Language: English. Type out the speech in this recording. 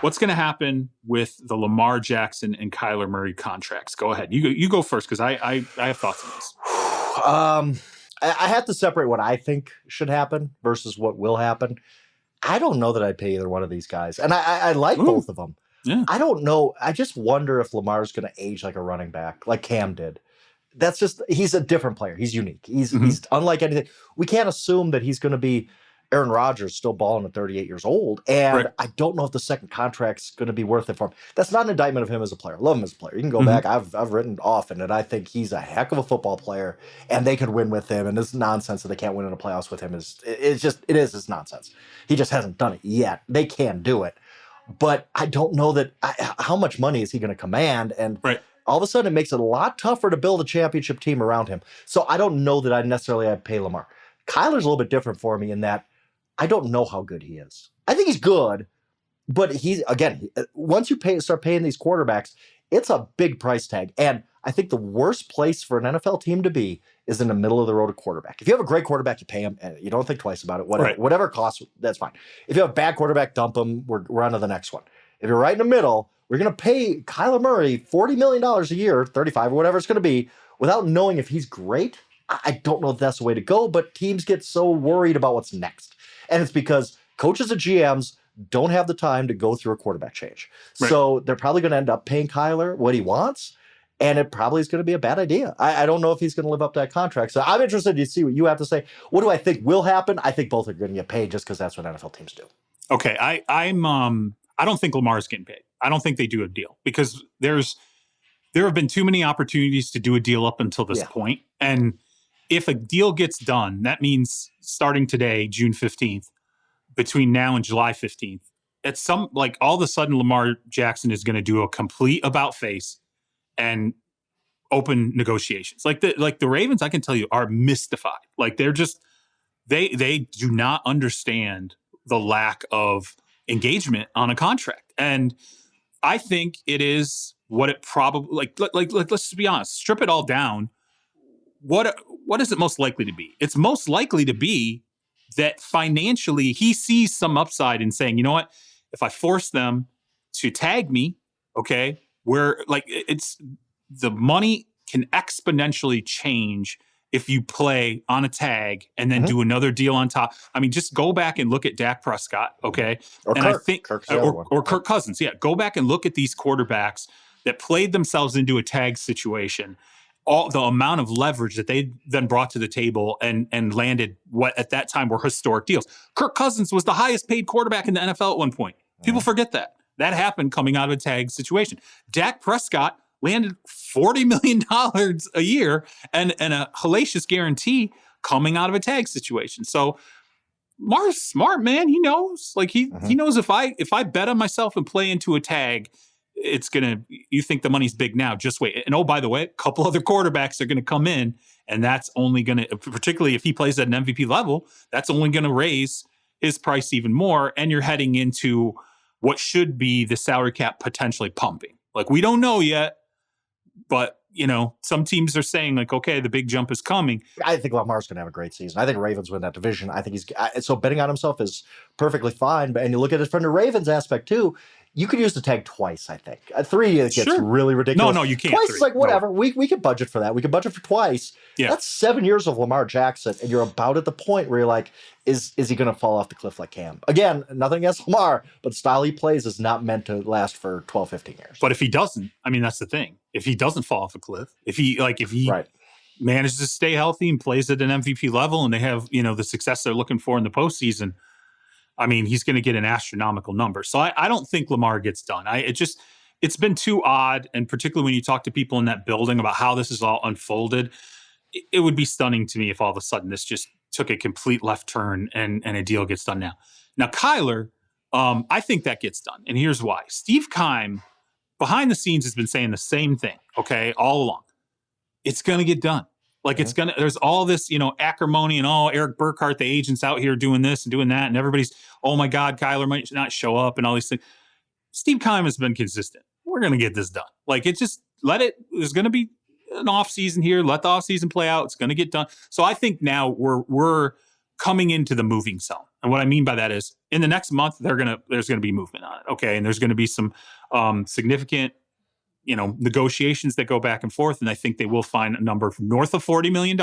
What's going to happen with the Lamar Jackson and Kyler Murray contracts? Go ahead. You go first because I have thoughts on this. I have to separate what I think should happen versus what will happen. I don't know that I'd pay either one of these guys. And I like both of them. Yeah. I don't know. I just wonder if Lamar's going to age like a running back, like Cam did. That's just, he's a different player. He's unique. He's unlike anything. We can't assume that he's going to be Aaron Rodgers still balling at 38 years old. And I don't know if the second contract's going to be worth it for him. That's not an indictment of him as a player. Love him as a player. You can go back. I've written often, and I think he's a heck of a football player, and they could win with him. And this nonsense that they can't win in the playoffs with him it's nonsense. He just hasn't done it yet. They can do it. But I don't know that how much money is he going to command? And all of a sudden it makes it a lot tougher to build a championship team around him. So I don't know that I'd pay Lamar. Kyler's a little bit different for me in that I don't know how good he is. I think he's good, but once you start paying these quarterbacks, it's a big price tag. And I think the worst place for an NFL team to be is in the middle of the road at quarterback. If you have a great quarterback, you pay him, and you don't think twice about it. Whatever it costs, that's fine. If you have a bad quarterback, dump him. We're on to the next one. If you're right in the middle, we're going to pay Kyler Murray $40 million a year, 35 or whatever it's going to be, without knowing if he's great. I don't know if that's the way to go, but teams get so worried about what's next. And it's because coaches and GMs don't have the time to go through a quarterback change. So they're probably going to end up paying Kyler what he wants, and it probably is going to be a bad idea. I don't know if he's going to live up to that contract. So I'm interested to see what you have to say. What do I think will happen? I think both are going to get paid just because that's what NFL teams do. Okay, I don't think Lamar is getting paid. I don't think they do a deal because there have been too many opportunities to do a deal up until this point. And if a deal gets done, that means starting today, June 15th, between now and July 15th, all of a sudden Lamar Jackson is going to do a complete about face and open negotiations. Like the Ravens, I can tell you, are mystified. Like they're just, they do not understand the lack of engagement on a contract. And I think it is what it probably, let's just be honest, strip it all down. What is it most likely to be? It's most likely to be that financially he sees some upside in saying, you know what, if I force them to tag me, okay, where it's the money can exponentially change if you play on a tag and then do another deal on top. I mean, just go back and look at Dak Prescott, okay? Or Kirk Cousins. Yeah, go back and look at these quarterbacks that played themselves into a tag situation. All the amount of leverage that they then brought to the table and landed what at that time were historic deals. Kirk Cousins was the highest paid quarterback in the NFL at one point. People forget that. That happened coming out of a tag situation. Dak Prescott landed $40 million a year and a hellacious guarantee coming out of a tag situation. So Mar's smart, man. He knows. He knows if I bet on myself and play into a tag, you think the money's big now, just wait. And oh, by the way, a couple other quarterbacks are going to come in, and that's only going to, particularly if he plays at an MVP level, that's only going to raise his price even more. And you're heading into what should be the salary cap potentially pumping. We don't know yet, but some teams are saying okay, the big jump is coming. I think Lamar's going to have a great season. I think Ravens win that division. I think so betting on himself is perfectly fine. And you look at it from the Ravens aspect too. You could use the tag twice, I think. 3 it gets really ridiculous. No, you can't. Twice is whatever. No. We could budget for that. We could budget for twice. Yeah. That's 7 years of Lamar Jackson, and you're about at the point where you're like, is he going to fall off the cliff like Cam? Again, nothing against Lamar, but the style he plays is not meant to last for 12, 15 years. But if he doesn't, I mean, that's the thing. If he doesn't fall off a cliff, if he manages to stay healthy and plays at an MVP level and they have, the success they're looking for in the postseason, I mean, he's going to get an astronomical number. So I don't think Lamar gets done. It's been too odd. And particularly when you talk to people in that building about how this is all unfolded, it would be stunning to me if all of a sudden this just took a complete left turn and a deal gets done now. Now, Kyler, I think that gets done. And here's why. Steve Keim, behind the scenes, has been saying the same thing, okay, all along. It's going to get done. There's all this, acrimony and Eric Burkhart, the agent's out here doing this and doing that. And everybody's, oh my God, Kyler might not show up and all these things. Steve Keim has been consistent. We're going to get this done. There's going to be an off season here. Let the off season play out. It's going to get done. So I think now we're coming into the moving zone. And what I mean by that is in the next month, there's going to be movement on it. Okay. And there's going to be some significant, negotiations that go back and forth. And I think they will find a number north of $40 million